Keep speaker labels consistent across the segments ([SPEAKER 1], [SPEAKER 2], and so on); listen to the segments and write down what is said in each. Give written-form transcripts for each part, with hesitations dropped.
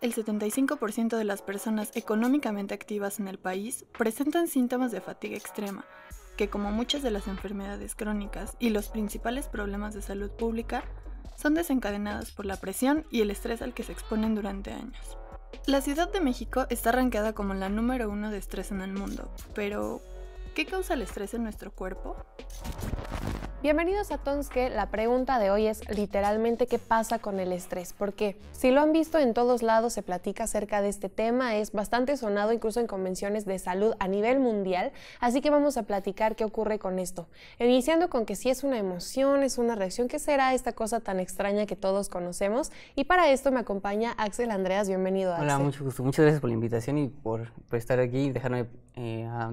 [SPEAKER 1] el 75% de las personas económicamente activas en el país presentan síntomas de fatiga extrema, que como muchas de las enfermedades crónicas y los principales problemas de salud pública, son desencadenadas por la presión y el estrés al que se exponen durante años. La Ciudad de México está rankeada como la número 1 de estrés en el mundo, pero ¿qué causa el estrés en nuestro cuerpo?
[SPEAKER 2] Bienvenidos a Tonske. La pregunta de hoy es literalmente ¿qué pasa con el estrés? Porque si lo han visto en todos lados se platica acerca de este tema, es bastante sonado incluso en convenciones de salud a nivel mundial, así que vamos a platicar qué ocurre con esto. Iniciando con que si es una emoción, es una reacción, ¿qué será esta cosa tan extraña que todos conocemos? Y para esto me acompaña Axel Andreas, bienvenido Axel.
[SPEAKER 3] Hola, mucho gusto, muchas gracias por la invitación y por estar aquí y dejarme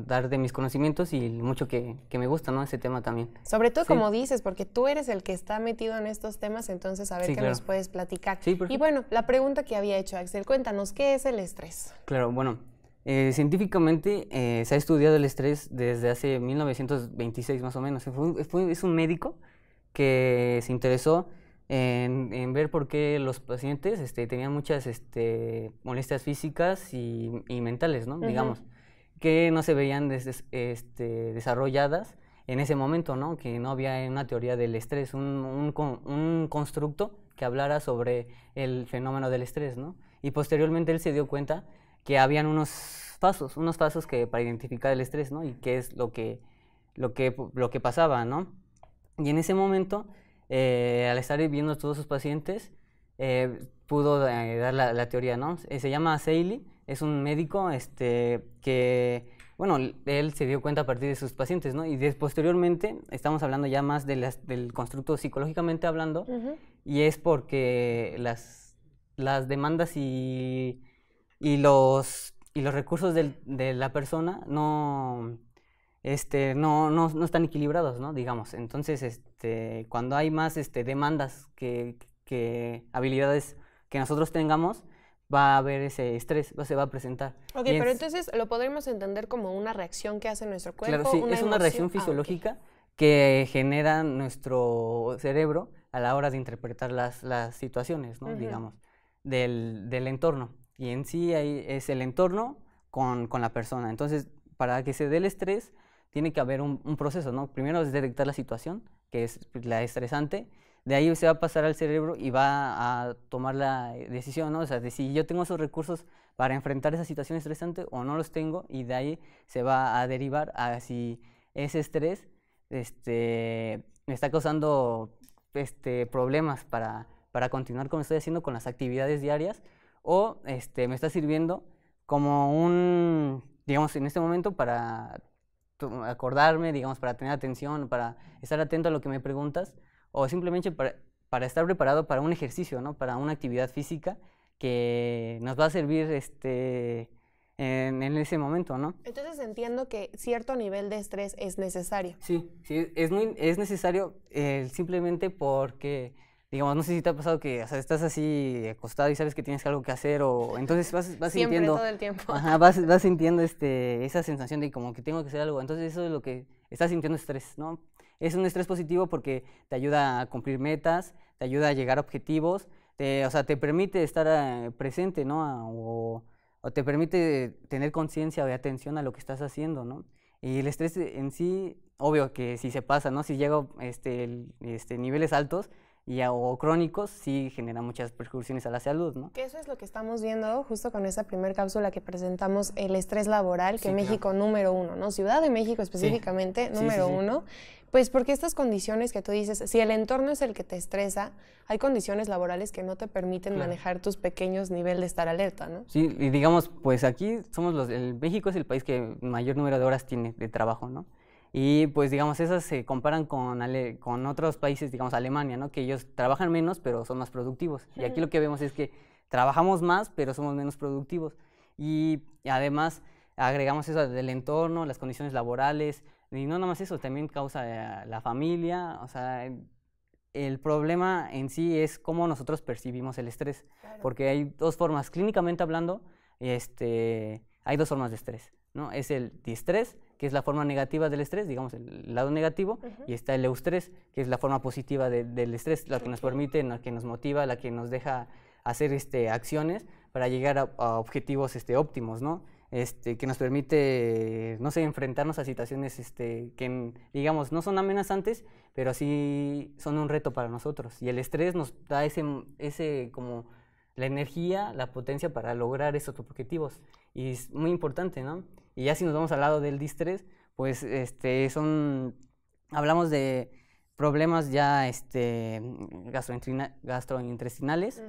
[SPEAKER 3] dar de mis conocimientos y mucho que me gusta, ¿no? Ese tema también.
[SPEAKER 2] Sobre todo como dices, porque tú eres el que está metido en estos temas, entonces a ver qué nos puedes platicar.
[SPEAKER 3] Sí, perfecto.
[SPEAKER 2] Y bueno, la pregunta que había hecho Axel, cuéntanos, ¿qué es el estrés?
[SPEAKER 3] Claro, bueno, científicamente se ha estudiado el estrés desde hace 1926 más o menos. Es un médico que se interesó en ver por qué los pacientes tenían muchas molestias físicas y mentales, ¿no? Digamos, que no se veían desarrolladas en ese momento, ¿no? Que no había una teoría del estrés, un constructo que hablara sobre el fenómeno del estrés, ¿no? Y posteriormente él se dio cuenta que habían unos pasos que para identificar el estrés, ¿no? Y qué es lo que pasaba, ¿no? Y en ese momento, al estar viendo a todos sus pacientes, pudo dar la teoría, ¿no? Se llama Seeley, es un médico que, bueno, él se dio cuenta a partir de sus pacientes, ¿no? Y posteriormente, estamos hablando ya más del constructo psicológicamente hablando, y es porque las demandas y los recursos de la persona no están equilibrados, ¿no? Digamos, entonces, cuando hay más demandas que habilidades que nosotros tengamos, va a haber ese estrés, se va a presentar.
[SPEAKER 2] Ok, pero entonces lo podremos entender como una reacción que hace nuestro cuerpo.
[SPEAKER 3] Claro, sí, es una reacción fisiológica que genera nuestro cerebro a la hora de interpretar las situaciones, ¿no? Digamos, del entorno. Y en sí ahí es el entorno con la persona. Entonces, para que se dé el estrés, tiene que haber un proceso, ¿no? Primero es detectar la situación, que es la estresante. De ahí se va a pasar al cerebro y va a tomar la decisión, ¿no? O sea, de si yo tengo esos recursos para enfrentar esa situación estresante o no los tengo, y de ahí se va a derivar a si ese estrés me está causando problemas para continuar como estoy haciendo con las actividades diarias, o me está sirviendo como digamos, en este momento para acordarme, digamos, para tener atención, para estar atento a lo que me preguntas, o simplemente para estar preparado para un ejercicio, ¿no? Para una actividad física que nos va a servir en ese momento, ¿no?
[SPEAKER 2] Entonces entiendo que cierto nivel de estrés es necesario.
[SPEAKER 3] Sí, es necesario simplemente porque, digamos, no sé si te ha pasado que, o sea, estás así acostado y sabes que tienes algo que hacer, o entonces vas
[SPEAKER 2] Siempre,
[SPEAKER 3] sintiendo...
[SPEAKER 2] todo el tiempo.
[SPEAKER 3] Ajá, vas sintiendo esa sensación de como que tengo que hacer algo, entonces eso es lo que estás sintiendo estrés, ¿no? Es un estrés positivo porque te ayuda a cumplir metas, te ayuda a llegar a objetivos, o sea, te permite estar presente, ¿no? O te permite tener conciencia o atención a lo que estás haciendo, ¿no? Y el estrés en sí, obvio que si se pasa, ¿no? Si llega niveles altos o crónicos, sí genera muchas repercusiones a la salud, ¿no?
[SPEAKER 2] Que eso es lo que estamos viendo justo con esa primera cápsula que presentamos, el estrés laboral, que México número 1, ¿no? Ciudad de México específicamente, número 1. Pues porque estas condiciones que tú dices, si el entorno es el que te estresa, hay condiciones laborales que no te permiten manejar tus pequeños niveles de estar alerta, ¿no?
[SPEAKER 3] Sí, y digamos, pues aquí México es el país que mayor número de horas tiene de trabajo, ¿no? Y pues digamos, esas se comparan con otros países, digamos Alemania, ¿no? Que ellos trabajan menos, pero son más productivos. Y aquí lo que vemos es que trabajamos más, pero somos menos productivos. Y además agregamos eso del entorno, las condiciones laborales, y no nada más eso, también causa la familia. O sea, el problema en sí es cómo nosotros percibimos el estrés. Claro. Porque hay dos formas, clínicamente hablando, hay dos formas de estrés, ¿no? Es el distrés, que es la forma negativa del estrés, digamos el lado negativo, y está el eustrés, que es la forma positiva del estrés, la que nos permite, la que nos motiva, la que nos deja hacer acciones para llegar a objetivos óptimos, ¿no? Que nos permite, no sé, enfrentarnos a situaciones que, digamos, no son amenazantes, pero sí son un reto para nosotros. Y el estrés nos da ese como la energía, la potencia para lograr esos objetivos. Y es muy importante, ¿no? Y ya si nos vamos al lado del distrés, pues hablamos de problemas ya gastrointestinales,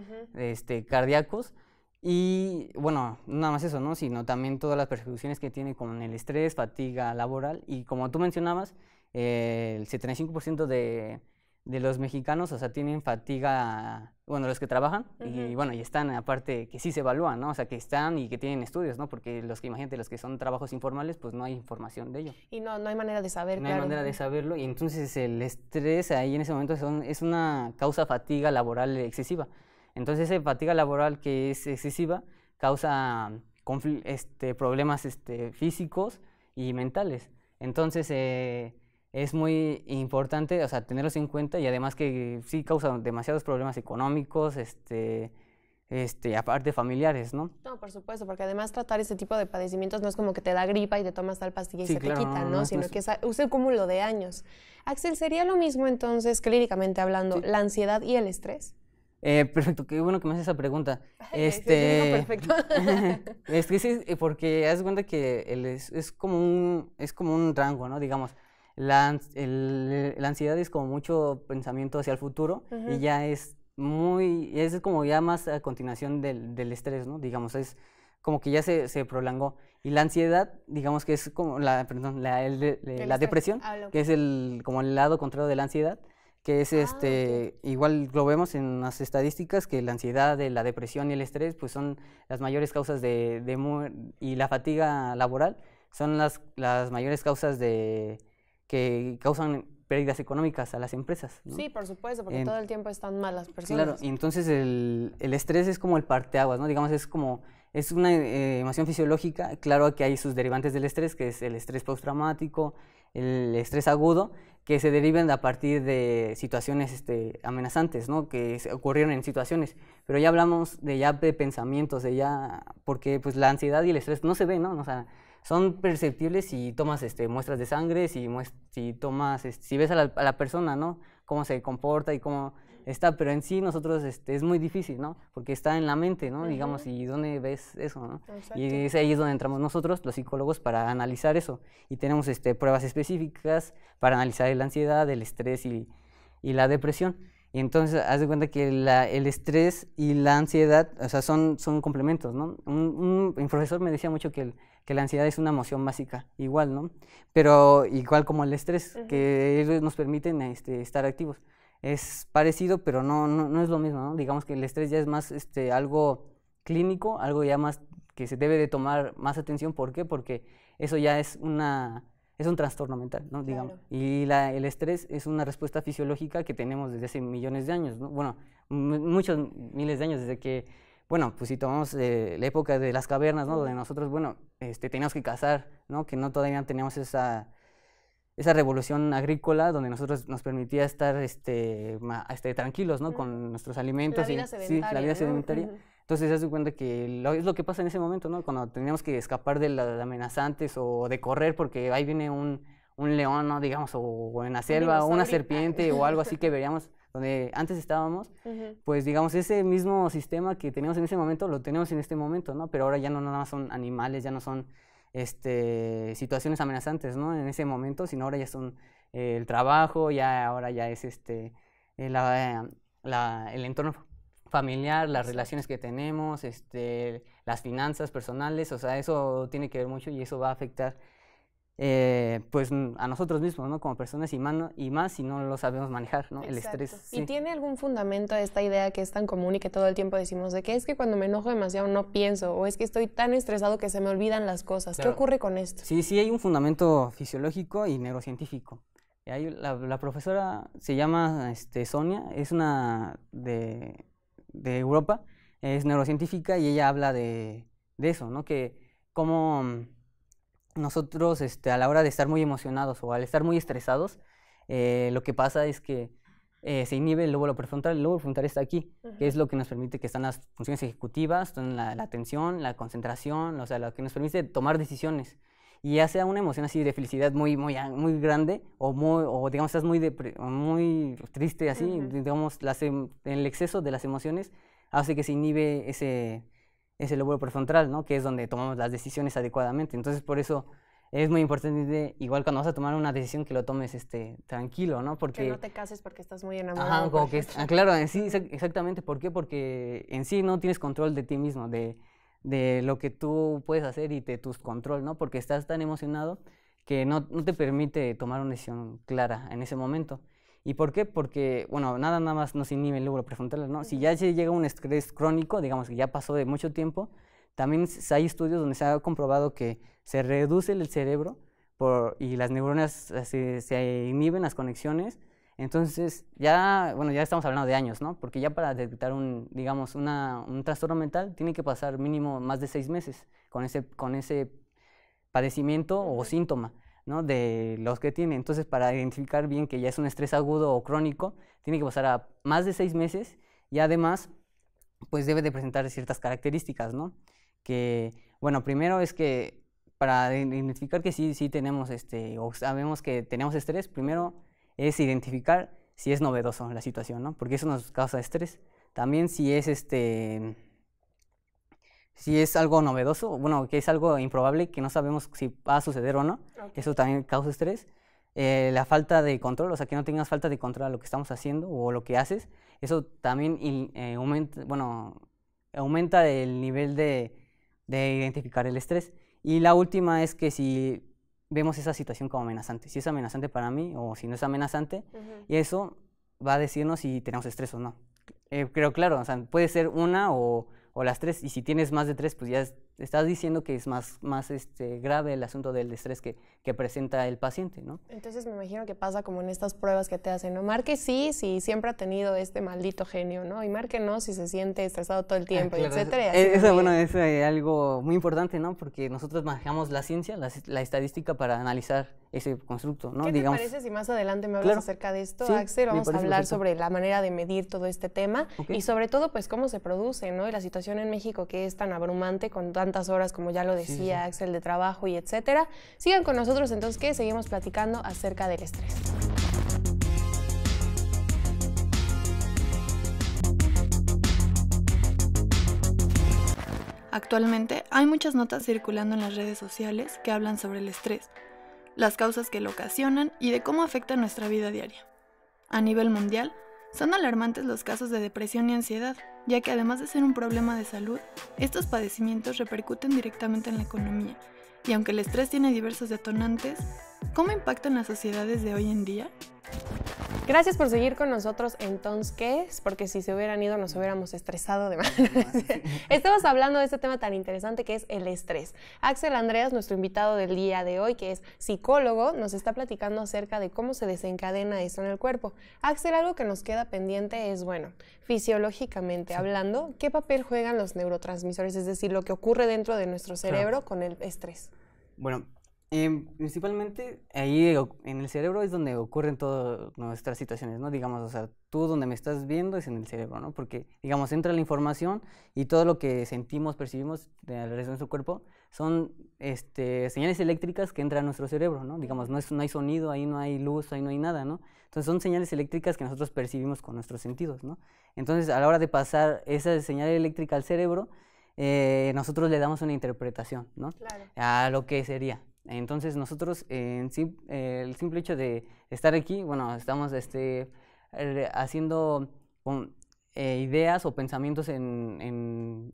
[SPEAKER 3] cardíacos, y bueno, no nada más eso, ¿no? Sino también todas las persecuciones que tiene con el estrés, fatiga laboral, y como tú mencionabas, el 75% de los mexicanos, o sea, tienen fatiga, bueno, los que trabajan, y bueno, y están, aparte, que sí se evalúan, ¿no? O sea, que están y que tienen estudios, ¿no? Porque imagínate, los que son trabajos informales, pues no hay información de ello.
[SPEAKER 2] Y no hay manera de saber,
[SPEAKER 3] No hay manera de saberlo, y entonces el estrés ahí en ese momento es una causa fatiga laboral excesiva. Entonces, esa fatiga laboral que es excesiva causa problemas físicos y mentales. Entonces, es muy importante, o sea, tenerlos en cuenta, y además que sí causa demasiados problemas económicos, aparte familiares, ¿no?
[SPEAKER 2] No, por supuesto, porque además tratar ese tipo de padecimientos no es como que te da gripa y te tomas tal pastilla y
[SPEAKER 3] Sí,
[SPEAKER 2] se
[SPEAKER 3] claro,
[SPEAKER 2] te quita,
[SPEAKER 3] no,
[SPEAKER 2] ¿no?
[SPEAKER 3] no,
[SPEAKER 2] Sino
[SPEAKER 3] no
[SPEAKER 2] que es un cúmulo de años. Axel, ¿sería lo mismo entonces, clínicamente hablando,
[SPEAKER 3] Sí.
[SPEAKER 2] la ansiedad y el estrés?
[SPEAKER 3] Perfecto, qué bueno que me haces esa pregunta.
[SPEAKER 2] Sí, perfecto.
[SPEAKER 3] Es que sí, porque haz de cuenta que es como un rango, ¿no? Digamos, la ansiedad es como mucho pensamiento hacia el futuro, y ya es como ya más a continuación del estrés, ¿no? Digamos, es como que ya se prolongó. Y la ansiedad, digamos que es como la depresión, que es como el lado contrario de la ansiedad, que es
[SPEAKER 2] okay.
[SPEAKER 3] Igual lo vemos en las estadísticas, que la ansiedad, la depresión y el estrés pues son las mayores causas de muerte, y la fatiga laboral son las mayores causas que causan pérdidas económicas a las empresas, ¿no?
[SPEAKER 2] Sí, por supuesto, porque todo el tiempo están mal las personas.
[SPEAKER 3] Claro, y entonces el estrés es como el parteaguas, ¿no? Digamos, es una emoción fisiológica. Claro que hay sus derivantes del estrés, que es el estrés postraumático, el estrés agudo, que se derivan a partir de situaciones amenazantes, ¿no? Que ocurrieron en situaciones. Pero ya hablamos de pensamientos, porque pues la ansiedad y el estrés no se ven, ¿no? O sea, son perceptibles si tomas muestras de sangre, si ves a la persona, ¿no? Cómo se comporta y cómo está, pero en sí nosotros es muy difícil, ¿no? Porque está en la mente, ¿no? Digamos, ¿y dónde ves eso, no?
[SPEAKER 2] Exacto.
[SPEAKER 3] Y ahí es donde entramos nosotros, los psicólogos, para analizar eso. Y tenemos pruebas específicas para analizar la ansiedad, el estrés y la depresión. Y entonces, haz de cuenta que el estrés y la ansiedad, o sea, son complementos, ¿no? Un profesor me decía mucho que la ansiedad es una emoción básica, igual, ¿no? Pero igual como el estrés, que ellos nos permiten estar activos. Es parecido, pero no es lo mismo, ¿no? Digamos que el estrés ya es más algo clínico, algo ya más que se debe de tomar más atención. ¿Por qué? Porque eso ya es un trastorno mental, ¿no? Digamos.
[SPEAKER 2] Claro.
[SPEAKER 3] Y el estrés es una respuesta fisiológica que tenemos desde hace millones de años, ¿no? Bueno, muchos miles de años, desde que, bueno, pues si tomamos la época de las cavernas, ¿no? Donde nosotros, bueno, teníamos que cazar, ¿no? Que no todavía teníamos esa revolución agrícola donde nosotros nos permitía estar tranquilos, ¿no? Con nuestros alimentos.
[SPEAKER 2] La vida sedentaria,
[SPEAKER 3] sí, la vida
[SPEAKER 2] ¿no?
[SPEAKER 3] sedentaria. Entonces, se hace cuenta que es lo que pasa en ese momento, ¿no? Cuando teníamos que escapar de las amenazantes o de correr porque ahí viene un león, ¿no? Digamos, o en la selva, o una serpiente o algo así que veríamos donde antes estábamos, pues digamos, ese mismo sistema que teníamos en ese momento lo tenemos en este momento, ¿no? Pero ahora ya no nada más son animales, ya no son situaciones amenazantes, ¿no? En ese momento, sino ahora ya son el trabajo, ahora ya es el entorno familiar, las relaciones que tenemos, las finanzas personales, o sea, eso tiene que ver mucho y eso va a afectar pues a nosotros mismos, ¿no? Como personas y más si no lo sabemos manejar, ¿no?
[SPEAKER 2] Exacto.
[SPEAKER 3] El estrés.
[SPEAKER 2] ¿Y
[SPEAKER 3] sí.
[SPEAKER 2] tiene algún fundamento esta idea que es tan común y que todo el tiempo decimos de que es que cuando me enojo demasiado no pienso, o es que estoy tan estresado que se me olvidan las cosas?
[SPEAKER 3] Claro.
[SPEAKER 2] ¿Qué ocurre con esto?
[SPEAKER 3] Sí, hay un fundamento fisiológico y neurocientífico. La profesora se llama Sonia, es una de Europa, es neurocientífica, y ella habla de eso, ¿no? Que como nosotros a la hora de estar muy emocionados o al estar muy estresados, lo que pasa es que se inhibe el lóbulo prefrontal. El lóbulo prefrontal está aquí, que es lo que nos permite, que están las funciones ejecutivas, están la atención, la concentración, o sea, lo que nos permite tomar decisiones. Y ya sea una emoción así de felicidad muy grande, o digamos, estás muy triste, así, digamos, el exceso de las emociones hace que se inhibe ese lóbulo prefrontal, ¿no? Que es donde tomamos las decisiones adecuadamente. Entonces, por eso es muy importante, igual cuando vas a tomar una decisión, que lo tomes tranquilo, ¿no?
[SPEAKER 2] Porque que no te cases porque estás muy enamorado.
[SPEAKER 3] Ajá, como que claro, sí, exactamente. ¿Por qué? Porque en sí no tienes control de ti mismo, de lo que tú puedes hacer y de tus control, ¿no? Porque estás tan emocionado que no te permite tomar una decisión clara en ese momento. ¿Y por qué? Porque, bueno, nada más nos inhibe el lóbulo prefrontal, ¿no? Si ya se llega a un estrés crónico, digamos que ya pasó de mucho tiempo, también hay estudios donde se ha comprobado que se reduce el cerebro y las neuronas se inhiben las conexiones. Entonces, ya estamos hablando de años, ¿no? Porque ya para detectar un trastorno mental tiene que pasar mínimo más de 6 meses con ese padecimiento o síntoma, ¿no? De los que tiene. Entonces, para identificar bien que ya es un estrés agudo o crónico, tiene que pasar a más de 6 meses y además, pues debe de presentar ciertas características, ¿no? Que, bueno, primero es que para identificar que sí tenemos o sabemos que tenemos estrés, primero es identificar si es novedoso la situación, ¿no? Porque eso nos causa estrés. También si es algo novedoso, bueno, que es algo improbable, que no sabemos si va a suceder o no, eso también causa estrés. La falta de control, o sea, que no tengas falta de control a lo que estamos haciendo o lo que haces, eso también aumenta el nivel de identificar el estrés. Y la última es que si vemos esa situación como amenazante, si es amenazante para mí o si no es amenazante, y eso va a decirnos si tenemos estrés o no. Pero claro, o sea, puede ser una o las 3, y si tienes más de 3, pues ya estás diciendo que es más grave el asunto del estrés que presenta el paciente, ¿no?
[SPEAKER 2] Entonces me imagino que pasa como en estas pruebas que te hacen, ¿no? Marque sí, si siempre ha tenido este maldito genio, ¿no? Y marque no, si se siente estresado todo el tiempo,
[SPEAKER 3] claro,
[SPEAKER 2] etcétera.
[SPEAKER 3] Eso es algo muy importante, ¿no? Porque nosotros manejamos la ciencia, la estadística para analizar ese constructo, ¿no?
[SPEAKER 2] ¿Qué te parece si más adelante me hablas acerca de esto, sí, Axel? Vamos a hablar sobre la manera de medir todo este tema y sobre todo, pues, cómo se produce, ¿no? Y la situación en México que es tan abrumante con tantas horas, como ya lo decía Axel, de trabajo y etcétera. Sigan con nosotros entonces, que seguimos platicando acerca del estrés.
[SPEAKER 1] Actualmente hay muchas notas circulando en las redes sociales que hablan sobre el estrés, las causas que lo ocasionan y de cómo afecta nuestra vida diaria. A nivel mundial, son alarmantes los casos de depresión y ansiedad, ya que además de ser un problema de salud, estos padecimientos repercuten directamente en la economía. Y aunque el estrés tiene diversos detonantes, ¿cómo impacta en las sociedades de hoy en día?
[SPEAKER 2] Gracias por seguir con nosotros en Tons ¿Qué? Porque si se hubieran ido nos hubiéramos estresado de manera. Estamos hablando de este tema tan interesante que es el estrés. Axel Andreas, nuestro invitado del día de hoy, que es psicólogo, nos está platicando acerca de cómo se desencadena esto en el cuerpo. Axel, algo que nos queda pendiente es, bueno, fisiológicamente hablando, ¿qué papel juegan los neurotransmisores? Es decir, lo que ocurre dentro de nuestro cerebro con el estrés.
[SPEAKER 3] Bueno, principalmente ahí en el cerebro es donde ocurren todas nuestras situaciones, ¿no? Digamos, o sea, tú donde me estás viendo es en el cerebro, ¿no? Porque, digamos, entra la información y todo lo que sentimos, percibimos alrededor de nuestro cuerpo son señales eléctricas que entran a nuestro cerebro, ¿no? Digamos, no hay sonido, ahí no hay luz, ahí no hay nada, ¿no? Entonces son señales eléctricas que nosotros percibimos con nuestros sentidos, ¿no? Entonces, a la hora de pasar esa señal eléctrica al cerebro, nosotros le damos una interpretación, ¿no?
[SPEAKER 2] Claro.
[SPEAKER 3] A lo que sería. Entonces nosotros, el simple hecho de estar aquí, bueno, estamos haciendo ideas o pensamientos digamos,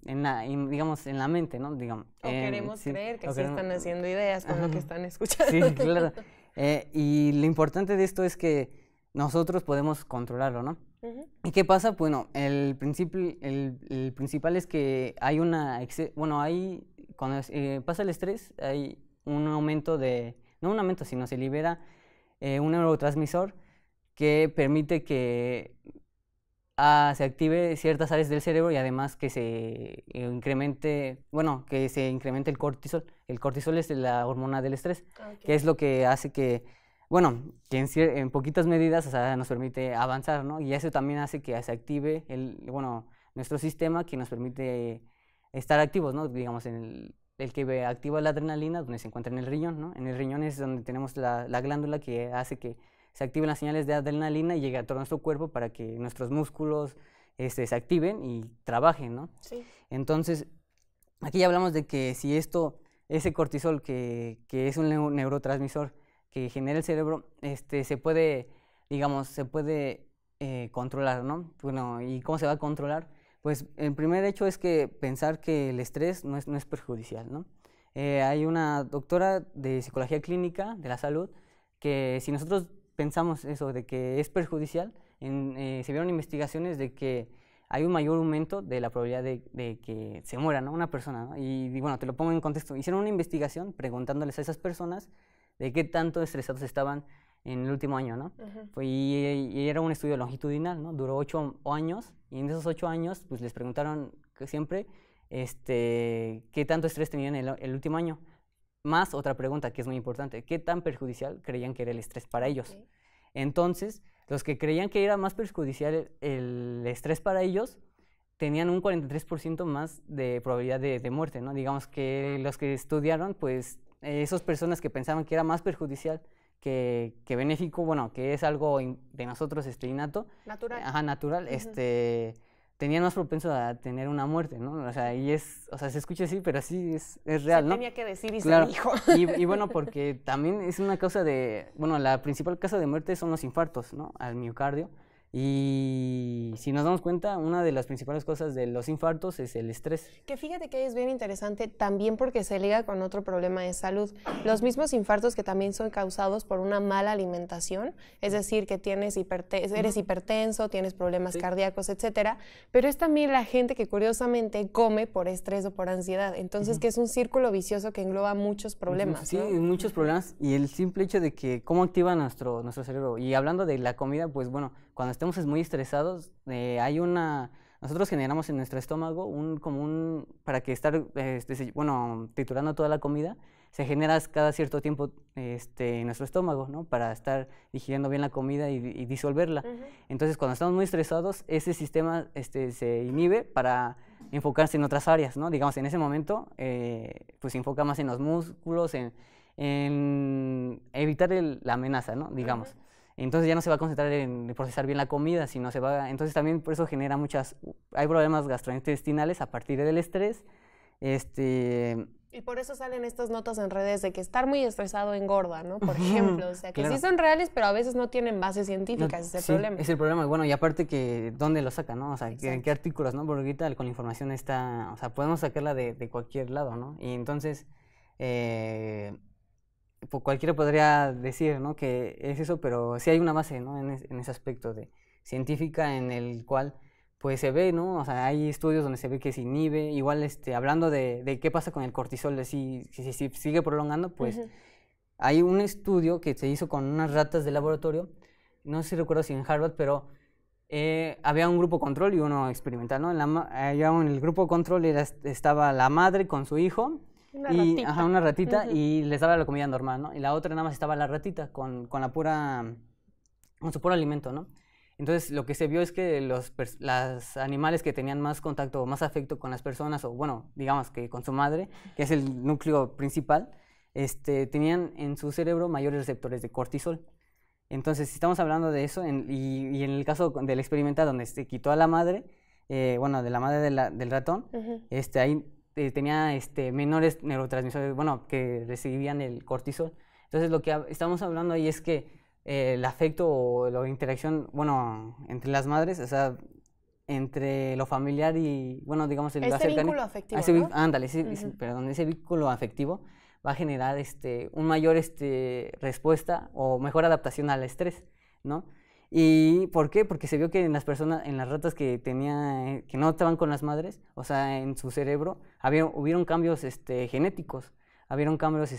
[SPEAKER 3] en la mente, ¿no? Digamos,
[SPEAKER 2] o queremos creer que sí están haciendo ideas con lo que están escuchando.
[SPEAKER 3] Sí, claro. Y lo importante de esto es que nosotros podemos controlarlo, ¿no? ¿Y qué pasa? Bueno, el principal es que hay cuando pasa el estrés, hay un aumento no un aumento, sino se libera un neurotransmisor que permite que se active ciertas áreas del cerebro y además que se incremente el cortisol. El cortisol es la hormona del estrés, que es lo que hace que bueno, que en poquitas medidas, o sea, nos permite avanzar, ¿no? Y eso también hace que se active bueno, nuestro sistema que nos permite estar activos, ¿no? Digamos, el que activa la adrenalina, donde se encuentra en el riñón, ¿no? En el riñón es donde tenemos la glándula que hace que se activen las señales de adrenalina y llegue a todo nuestro cuerpo para que nuestros músculos se activen y trabajen, ¿no?
[SPEAKER 2] Sí.
[SPEAKER 3] Entonces, aquí ya hablamos de que si ese cortisol que es un neurotransmisor que genera el cerebro, se puede, digamos, controlar, ¿no? Bueno, ¿y cómo se va a controlar? Pues el primer hecho es que pensar que el estrés no es perjudicial, ¿no? Hay una doctora de psicología clínica de la salud que si nosotros pensamos eso de que es perjudicial, se vieron investigaciones de que hay un mayor aumento de la probabilidad de que se muera, ¿no? Una persona, ¿no? Y bueno, te lo pongo en contexto. Hicieron una investigación preguntándoles a esas personas de qué tanto estresados estaban en el último año, ¿no? Y era un estudio longitudinal, ¿no? Duró 8 años y en esos 8 años pues les preguntaron siempre qué tanto estrés tenían el último año. Más otra pregunta que es muy importante, ¿qué tan perjudicial creían que era el estrés para ellos? Entonces, los que creían que era más perjudicial el estrés para ellos tenían un 43% más de probabilidad de muerte, ¿no? Digamos que los que estudiaron, pues esas personas que pensaban que era más perjudicial que benéfico, bueno, que es algo de nosotros innato,
[SPEAKER 2] natural,
[SPEAKER 3] natural, tenían más propenso a tener una muerte, ¿no? O sea, se escucha así, pero así es real,
[SPEAKER 2] se
[SPEAKER 3] ¿no?
[SPEAKER 2] tenía que decir y
[SPEAKER 3] claro.
[SPEAKER 2] se dijo.
[SPEAKER 3] Y bueno, porque también es una causa bueno, la principal causa de muerte son los infartos, ¿no? Al miocardio. Y si nos damos cuenta, una de las principales cosas de los infartos es el estrés.
[SPEAKER 2] Que fíjate que es bien interesante también porque se liga con otro problema de salud. Los mismos infartos que también son causados por una mala alimentación, es decir, que eres hipertenso, tienes problemas cardíacos, etcétera, pero es también la gente que curiosamente come por estrés o por ansiedad. Entonces, que es un círculo vicioso que engloba muchos problemas,
[SPEAKER 3] Sí,
[SPEAKER 2] ¿no?
[SPEAKER 3] muchos problemas. Y el simple hecho de que cómo activa nuestro cerebro. Y hablando de la comida, pues bueno, cuando estemos muy estresados, nosotros generamos en nuestro estómago para que estar, triturando toda la comida, se genera cada cierto tiempo en nuestro estómago, ¿no? Para estar digiriendo bien la comida y disolverla. Entonces, cuando estamos muy estresados, ese sistema se inhibe para enfocarse en otras áreas, ¿no? Digamos, en ese momento, pues se enfoca más en los músculos, en evitar la amenaza, ¿no? Digamos. Entonces ya no se va a concentrar en procesar bien la comida, sino entonces también por eso genera hay problemas gastrointestinales a partir del estrés.
[SPEAKER 2] Y por eso salen estas notas en redes de que estar muy estresado engorda, ¿no? Por ejemplo, o sea, que sí son reales, pero a veces no tienen bases científicas, ese es el problema.
[SPEAKER 3] Es el problema, bueno, y aparte que ¿dónde lo sacan, no? O sea, ¿en qué artículos, no? Porque ahorita con la información o sea, podemos sacarla de cualquier lado, ¿no? Y entonces, cualquiera podría decir, ¿no? Que es eso, pero sí hay una base, ¿no? En ese aspecto científica en el cual pues se ve, ¿no? O sea, hay estudios donde se ve que se inhibe. Igual, hablando de qué pasa con el cortisol, si sigue prolongando, pues hay un estudio que se hizo con unas ratas de laboratorio, no sé si recuerdo si en Harvard, pero había un grupo control y uno experimental, ¿no? En el grupo control estaba la madre con su hijo, una ratita, y les daba la comida normal, ¿no? Y la otra nada más estaba la ratita con su puro alimento, ¿no? Entonces lo que se vio es que los animales que tenían más contacto o más afecto con las personas, o bueno, digamos que con su madre, que es el núcleo principal, tenían en su cerebro mayores receptores de cortisol. Entonces, si estamos hablando de eso, y en el caso del experimental donde se quitó a la madre, de la madre del ratón, ahí tenía menores neurotransmisores, que recibían el cortisol. Entonces, lo que estamos hablando ahí es que el afecto o la interacción, entre las madres, o sea, entre lo familiar y, digamos, el
[SPEAKER 2] vínculo afectivo, ¿no?
[SPEAKER 3] Ándale, perdón, ese vínculo afectivo va a generar un mayor respuesta o mejor adaptación al estrés, ¿no? ¿Y por qué? Porque se vio que en las ratas que no estaban con las madres, o sea, en su cerebro, hubieron cambios genéticos, hubieron cambios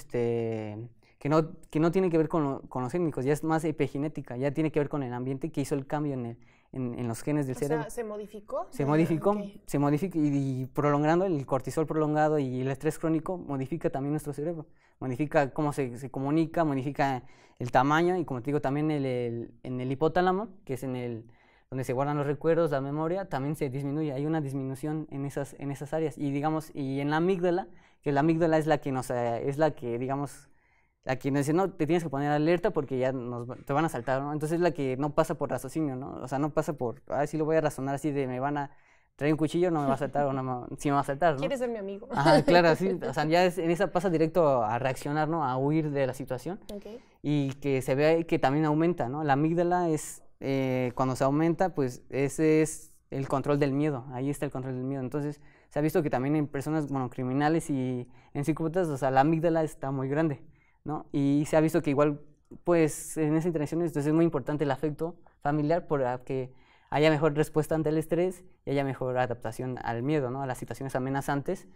[SPEAKER 3] que no tiene que ver con los étnicos, ya es más epigenética, ya tiene que ver con el ambiente que hizo el cambio en los genes del cerebro.
[SPEAKER 2] O sea, ¿se modificó?
[SPEAKER 3] Se modificó,
[SPEAKER 2] Okay.
[SPEAKER 3] se modifica y prolongando el cortisol prolongado y el estrés crónico modifica también nuestro cerebro, modifica cómo se comunica, modifica el tamaño y como te digo también en el hipotálamo, que es donde se guardan los recuerdos, la memoria, también se disminuye, hay una disminución en esas áreas y digamos, y en la amígdala, que la amígdala es la que digamos, la que nos dice, no, te tienes que poner alerta porque ya te van a saltar, ¿no? Entonces es la que no pasa por raciocinio, ¿no? O sea, no pasa por, sí lo voy a razonar así de me van a traer un cuchillo, no me va a saltar o sí me va a saltar, ¿no?
[SPEAKER 2] ¿Quieres ser mi amigo?
[SPEAKER 3] Ajá, claro, sí, o sea, ya en esa pasa directo a reaccionar, ¿no? A huir de la situación
[SPEAKER 2] Okay.
[SPEAKER 3] y que se ve que también aumenta, ¿no? La amígdala es, cuando se aumenta, pues ese es el control del miedo, ahí está el control del miedo. Entonces, se ha visto que también en personas, bueno, criminales y en psicópatas, o sea, la amígdala está muy grande, ¿no? Y se ha visto que igual, pues, en esas interacciones, entonces es muy importante el afecto familiar para que haya mejor respuesta ante el estrés y haya mejor adaptación al miedo, ¿no? A las situaciones amenazantes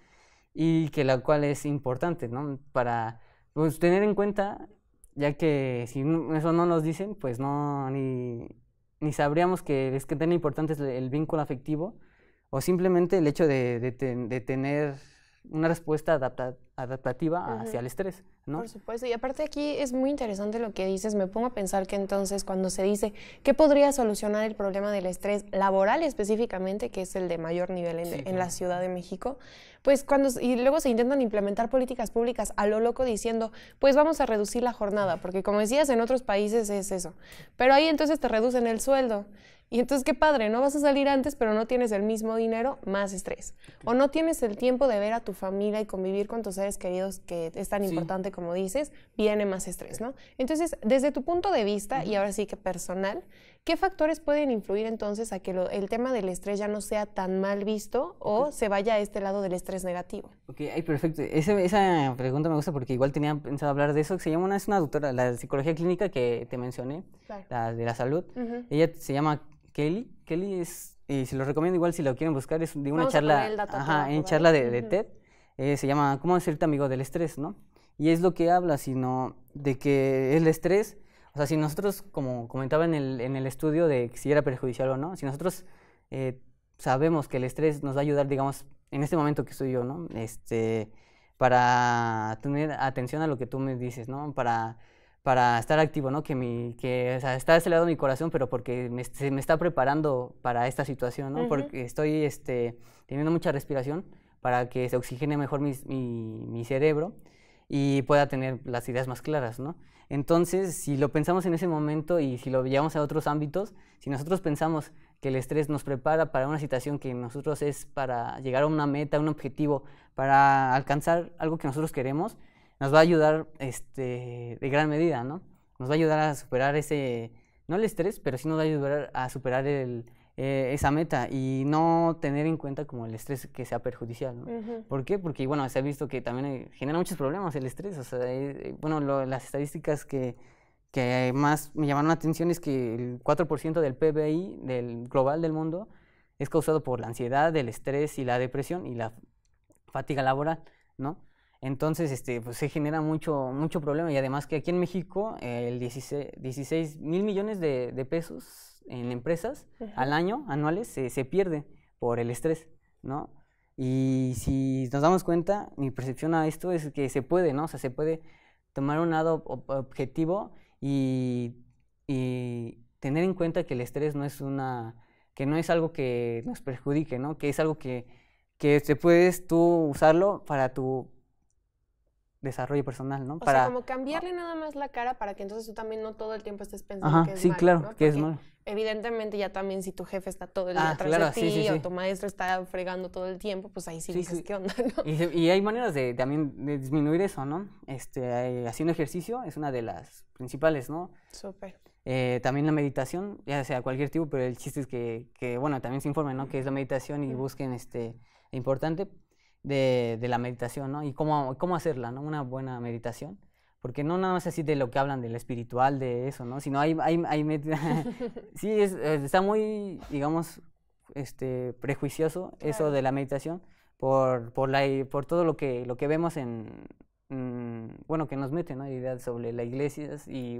[SPEAKER 3] y que la cual es importante, ¿no? Para, pues, tener en cuenta, ya que si eso no nos dicen, pues no, ni sabríamos que es que tan importante es el vínculo afectivo o simplemente el hecho de tener una respuesta adaptativa hacia el estrés, ¿no?
[SPEAKER 2] Por supuesto, y aparte aquí es muy interesante lo que dices, me pongo a pensar que entonces cuando se dice ¿qué podría solucionar el problema del estrés laboral específicamente, que es el de mayor nivel en la Ciudad de México? Pues y luego se intentan implementar políticas públicas a lo loco diciendo, pues vamos a reducir la jornada, porque como decías, en otros países es eso, pero ahí entonces te reducen el sueldo. Y entonces, qué padre, no vas a salir antes, pero no tienes el mismo dinero, más estrés. O no tienes el tiempo de ver a tu familia y convivir con tus seres queridos, que es tan importante como dices, viene más estrés, ¿no? Entonces, desde tu punto de vista, y ahora sí que personal, ¿qué factores pueden influir entonces a que el tema del estrés ya no sea tan mal visto o se vaya a este lado del estrés negativo?
[SPEAKER 3] Ok, perfecto. Esa pregunta me gusta porque igual tenía pensado hablar de eso, que es una doctora, la de psicología clínica que te mencioné,
[SPEAKER 2] Claro.
[SPEAKER 3] la de la salud. Ella se llama Kelly es, y se lo recomiendo igual si lo quieren buscar, es de una charla, en charla de TED, se llama ¿Cómo hacerte amigo del estrés?, ¿no? Y es lo que habla, sino de que el estrés, o sea, si nosotros, como comentaba en el estudio de si era perjudicial o no, si nosotros sabemos que el estrés nos va a ayudar, digamos, en este momento que estoy yo, ¿no? Para tener atención a lo que tú me dices, ¿no? Para estar activo, ¿no? O sea, está acelerado mi corazón, pero porque se me está preparando para esta situación, ¿no? Porque estoy teniendo mucha respiración para que se oxigene mejor mi cerebro y pueda tener las ideas más claras, ¿no? Entonces, si lo pensamos en ese momento y si lo llevamos a otros ámbitos, si nosotros pensamos que el estrés nos prepara para una situación que nosotros es para llegar a una meta, un objetivo, para alcanzar algo que nosotros queremos, nos va a ayudar de gran medida, ¿no? Nos va a ayudar a superar no el estrés, pero sí nos va a ayudar a superar esa meta y no tener en cuenta como el estrés que sea perjudicial, ¿no? ¿Por qué? Porque, bueno, se ha visto que también genera muchos problemas el estrés, o sea, bueno, las estadísticas que más me llamaron la atención es que el 4% del PBI global del mundo es causado por la ansiedad, el estrés y la depresión y la fatiga laboral, ¿no? Entonces, pues se genera mucho problema y además que aquí en México el 16 mil millones de pesos en empresas al año, anuales, se pierde por el estrés, ¿no? Y si nos damos cuenta, mi percepción a esto es que se puede, ¿no? O sea, se puede tomar un lado objetivo y tener en cuenta que el estrés que no es algo que nos perjudique, ¿no? Que es algo que te puedes tú usarlo para tu desarrollo personal, ¿no?
[SPEAKER 2] O sea, como cambiarle nada más la cara para que entonces tú también no todo el tiempo estés pensando que es malo,
[SPEAKER 3] claro,
[SPEAKER 2] ¿no?
[SPEAKER 3] que es malo.
[SPEAKER 2] Evidentemente ya también si tu jefe está todo el día atrás de ti o tu maestro está fregando todo el tiempo, pues ahí sí dices, ¿qué onda, no?
[SPEAKER 3] Y hay maneras también de disminuir eso, ¿no? Haciendo ejercicio es una de las principales, ¿no?
[SPEAKER 2] Súper.
[SPEAKER 3] También la meditación, ya sea cualquier tipo, pero el chiste es que bueno, también se informen, ¿no? Que es la meditación y busquen importante de la meditación, ¿no? Y cómo hacerla, ¿no? Una buena meditación. Porque no nada más así de lo que hablan del espiritual, de eso, ¿no? Sino sí, está muy, digamos, prejuicioso eso de la meditación por todo lo que vemos bueno, que nos meten, ¿no? Ideas sobre la iglesia y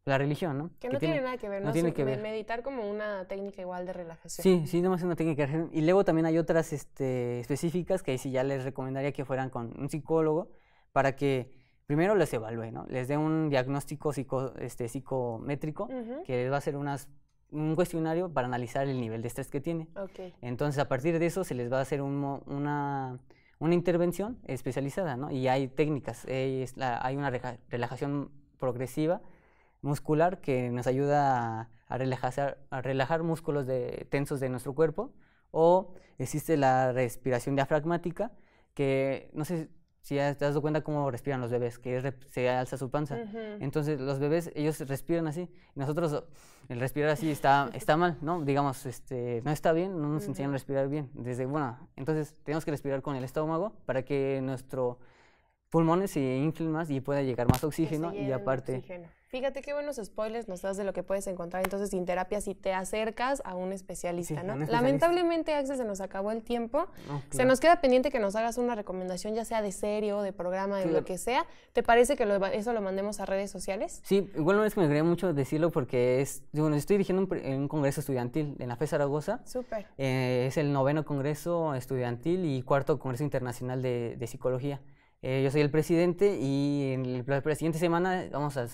[SPEAKER 3] la religión, ¿no?
[SPEAKER 2] Que no tiene nada que ver,
[SPEAKER 3] no tiene que ver.
[SPEAKER 2] Meditar como una técnica igual de relajación.
[SPEAKER 3] Sí, sí, nomás una técnica de relajación. Y luego también hay otras específicas que ahí sí ya les recomendaría que fueran con un psicólogo para que primero les evalúe, ¿no? Les dé un diagnóstico psicométrico que les va a hacer un cuestionario para analizar el nivel de estrés que tiene.
[SPEAKER 2] Okay.
[SPEAKER 3] Entonces, a partir de eso se les va a hacer una intervención especializada, ¿no? Y hay técnicas, hay una relajación progresiva muscular que nos ayuda a relajar músculos tensos de nuestro cuerpo, o existe la respiración diafragmática, que no sé si te has dado cuenta cómo respiran los bebés, que se alza su panza. Entonces los bebés, ellos respiran así, y nosotros el respirar así está mal, ¿no? Digamos, no está bien, no nos enseñan a respirar bien. Entonces tenemos que respirar con el estómago para que nuestros pulmones se inflen más y pueda llegar más oxígeno, y aparte...
[SPEAKER 2] Fíjate qué buenos spoilers nos das de lo que puedes encontrar entonces en terapia si te acercas a un especialista, ¿no? Lamentablemente, Axel, se nos acabó el tiempo. Claro. Se nos queda pendiente que nos hagas una recomendación, ya sea de serie o de programa, de lo que sea. ¿Te parece que eso lo mandemos a redes sociales?
[SPEAKER 3] Sí, igual no es que me gustaría mucho decirlo porque estoy dirigiendo un congreso estudiantil en la FES Zaragoza.
[SPEAKER 2] Súper.
[SPEAKER 3] Es el 9º congreso estudiantil y 4º congreso internacional de psicología. Yo soy el presidente y en la siguiente semana vamos a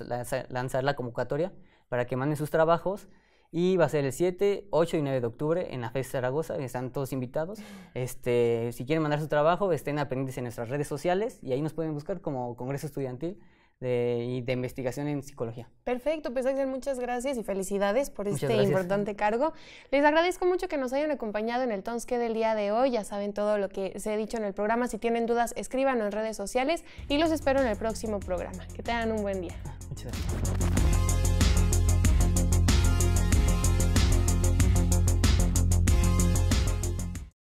[SPEAKER 3] lanzar la convocatoria para que manden sus trabajos, y va a ser el 7, 8 y 9 de octubre en la FES Zaragoza. Están todos invitados. Si quieren mandar su trabajo, estén pendientes en nuestras redes sociales y ahí nos pueden buscar como Congreso Estudiantil de investigación en psicología.
[SPEAKER 2] Perfecto, pues Axel, muchas gracias y felicidades por importante cargo. Les agradezco mucho que nos hayan acompañado en el Tonske del día de hoy. Ya saben todo lo que se ha dicho en el programa. Si tienen dudas, escríbanos en redes sociales y los espero en el próximo programa. Que tengan un buen día.
[SPEAKER 3] Muchas gracias.